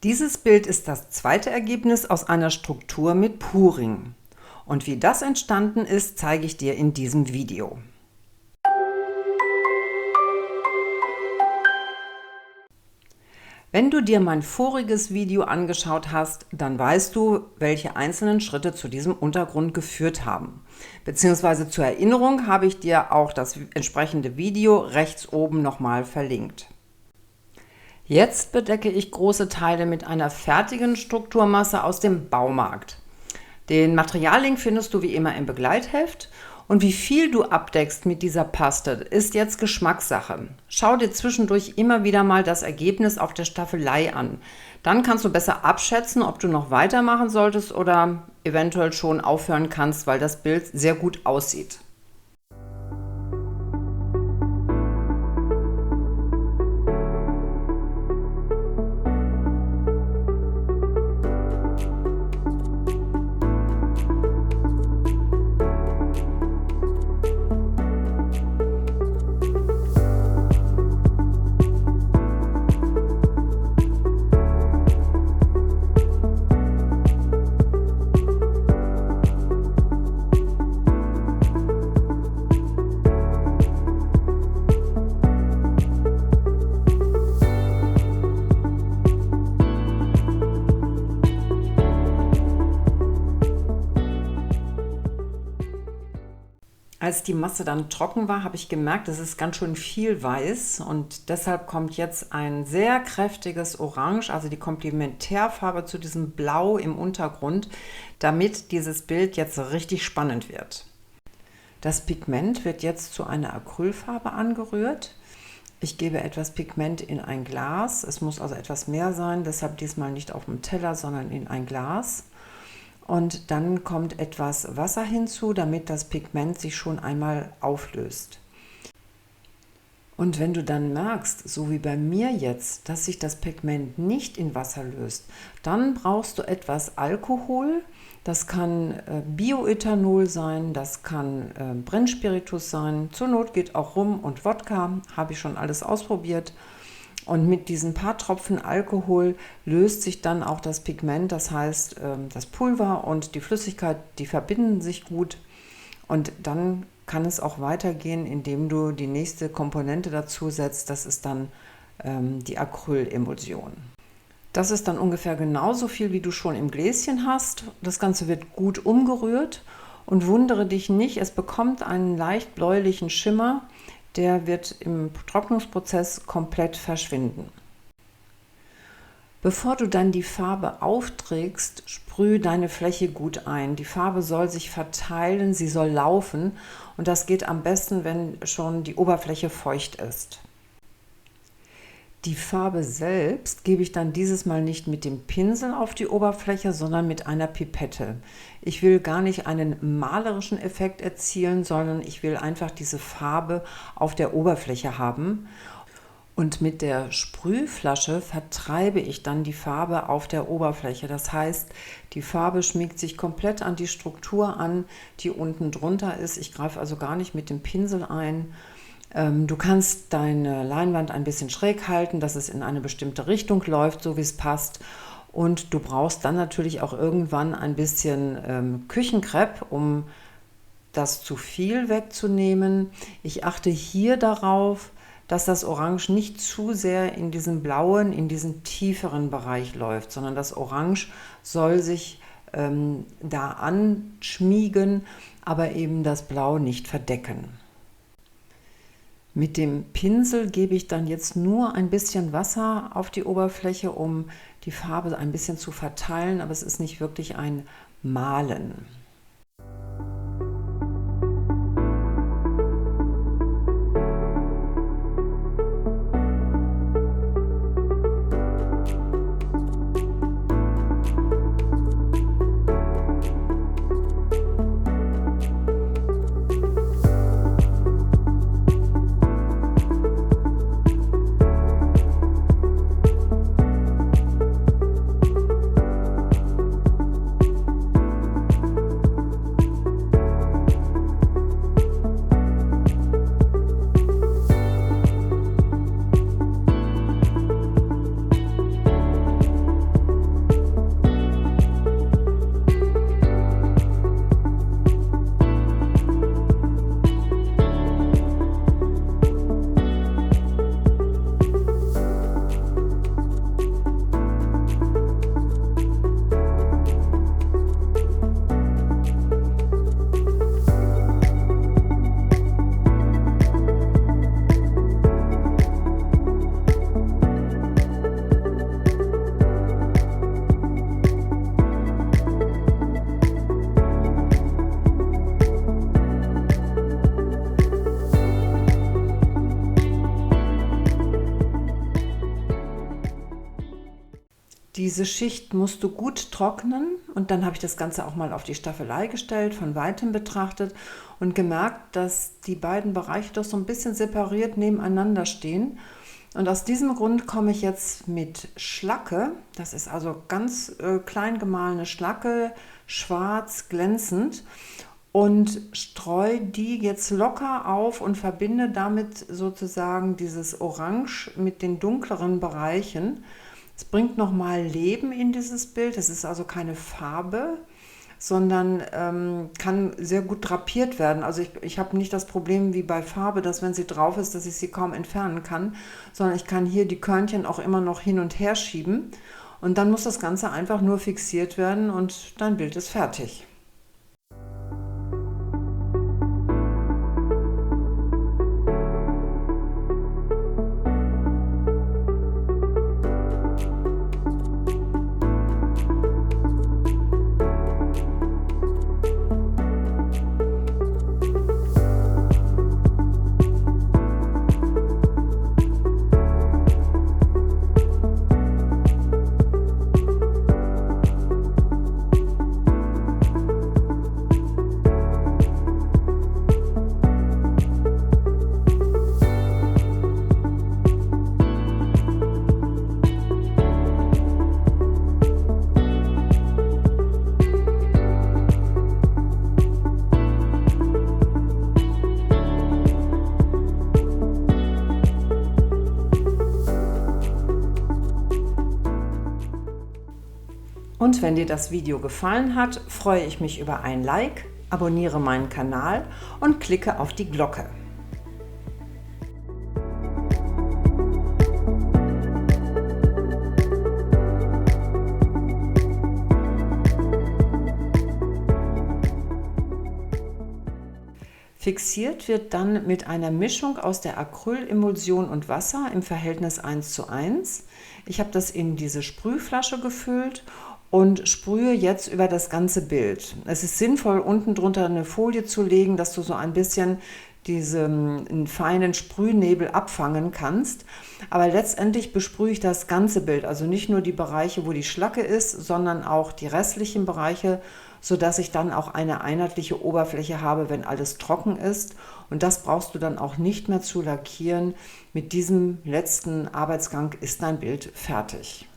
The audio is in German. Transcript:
Dieses Bild ist das zweite Ergebnis aus einer Struktur mit Puring. Und wie das entstanden ist, zeige ich dir in diesem Video. Wenn du dir mein voriges Video angeschaut hast, dann weißt du, welche einzelnen Schritte zu diesem Untergrund geführt haben. Beziehungsweise zur Erinnerung habe ich dir auch das entsprechende Video rechts oben nochmal verlinkt. Jetzt bedecke ich große Teile mit einer fertigen Strukturmasse aus dem Baumarkt. Den Materiallink findest du wie immer im Begleitheft. Und wie viel du abdeckst mit dieser Paste, ist jetzt Geschmackssache. Schau dir zwischendurch immer wieder mal das Ergebnis auf der Staffelei an. Dann kannst du besser abschätzen, ob du noch weitermachen solltest oder eventuell schon aufhören kannst, weil das Bild sehr gut aussieht. Als die Masse dann trocken war, habe ich gemerkt, es ist ganz schön viel weiß und deshalb kommt jetzt ein sehr kräftiges Orange, also die Komplementärfarbe zu diesem Blau im Untergrund, damit dieses Bild jetzt richtig spannend wird. Das Pigment wird jetzt zu einer Acrylfarbe angerührt. Ich gebe etwas Pigment in ein Glas, es muss also etwas mehr sein, deshalb diesmal nicht auf dem Teller, sondern in ein Glas. Und dann kommt etwas Wasser hinzu, damit das Pigment sich schon einmal auflöst. Und wenn du dann merkst, so wie bei mir jetzt, dass sich das Pigment nicht in Wasser löst, dann brauchst du etwas Alkohol. Das kann Bioethanol sein, das kann Brennspiritus sein. Zur Not geht auch Rum und Wodka, habe ich schon alles ausprobiert. Und mit diesen paar Tropfen Alkohol löst sich dann auch das Pigment, das heißt das Pulver und die Flüssigkeit, die verbinden sich gut. Und dann kann es auch weitergehen, indem du die nächste Komponente dazu setzt, das ist dann die Acrylemulsion. Das ist dann ungefähr genauso viel, wie du schon im Gläschen hast. Das Ganze wird gut umgerührt und wundere dich nicht, es bekommt einen leicht bläulichen Schimmer. Der wird im Trocknungsprozess komplett verschwinden. Bevor du dann die Farbe aufträgst, sprüh deine Fläche gut ein. Die Farbe soll sich verteilen, sie soll laufen und das geht am besten, wenn schon die Oberfläche feucht ist. Die Farbe selbst gebe ich dann dieses Mal nicht mit dem Pinsel auf die Oberfläche, sondern mit einer Pipette. Ich will gar nicht einen malerischen Effekt erzielen, sondern ich will einfach diese Farbe auf der Oberfläche haben. Und mit der Sprühflasche vertreibe ich dann die Farbe auf der Oberfläche. Das heißt, die Farbe schmiegt sich komplett an die Struktur an, die unten drunter ist. Ich greife also gar nicht mit dem Pinsel ein. Du kannst deine Leinwand ein bisschen schräg halten, dass es in eine bestimmte Richtung läuft, so wie es passt. Und du brauchst dann natürlich auch irgendwann ein bisschen Küchenkrepp, um das zu viel wegzunehmen. Ich achte hier darauf, dass das Orange nicht zu sehr in diesen blauen, in diesen tieferen Bereich läuft, sondern das Orange soll sich da anschmiegen, aber eben das Blau nicht verdecken. Mit dem Pinsel gebe ich dann jetzt nur ein bisschen Wasser auf die Oberfläche, um die Farbe ein bisschen zu verteilen, aber es ist nicht wirklich ein Malen. Diese Schicht musst du gut trocknen und dann habe ich das Ganze auch mal auf die Staffelei gestellt, von weitem betrachtet und gemerkt, dass die beiden Bereiche doch so ein bisschen separiert nebeneinander stehen. Und aus diesem Grund komme ich jetzt mit Schlacke, das ist also ganz klein gemahlene Schlacke, schwarz, glänzend, und streue die jetzt locker auf und verbinde damit sozusagen dieses Orange mit den dunkleren Bereichen. Es bringt nochmal Leben in dieses Bild. Es ist also keine Farbe, sondern kann sehr gut drapiert werden. Also ich habe nicht das Problem wie bei Farbe, dass wenn sie drauf ist, dass ich sie kaum entfernen kann, sondern ich kann hier die Körnchen auch immer noch hin und her schieben. Und dann muss das Ganze einfach nur fixiert werden und dein Bild ist fertig. Und wenn dir das Video gefallen hat, freue ich mich über ein Like, abonniere meinen Kanal und klicke auf die Glocke. Fixiert wird dann mit einer Mischung aus der Acrylemulsion und Wasser im Verhältnis 1:1. Ich habe das in diese Sprühflasche gefüllt und sprühe jetzt über das ganze Bild. Es ist sinnvoll, unten drunter eine Folie zu legen, dass du so ein bisschen diesen feinen Sprühnebel abfangen kannst. Aber letztendlich besprühe ich das ganze Bild, also nicht nur die Bereiche, wo die Schlacke ist, sondern auch die restlichen Bereiche, sodass ich dann auch eine einheitliche Oberfläche habe, wenn alles trocken ist. Und das brauchst du dann auch nicht mehr zu lackieren. Mit diesem letzten Arbeitsgang ist dein Bild fertig.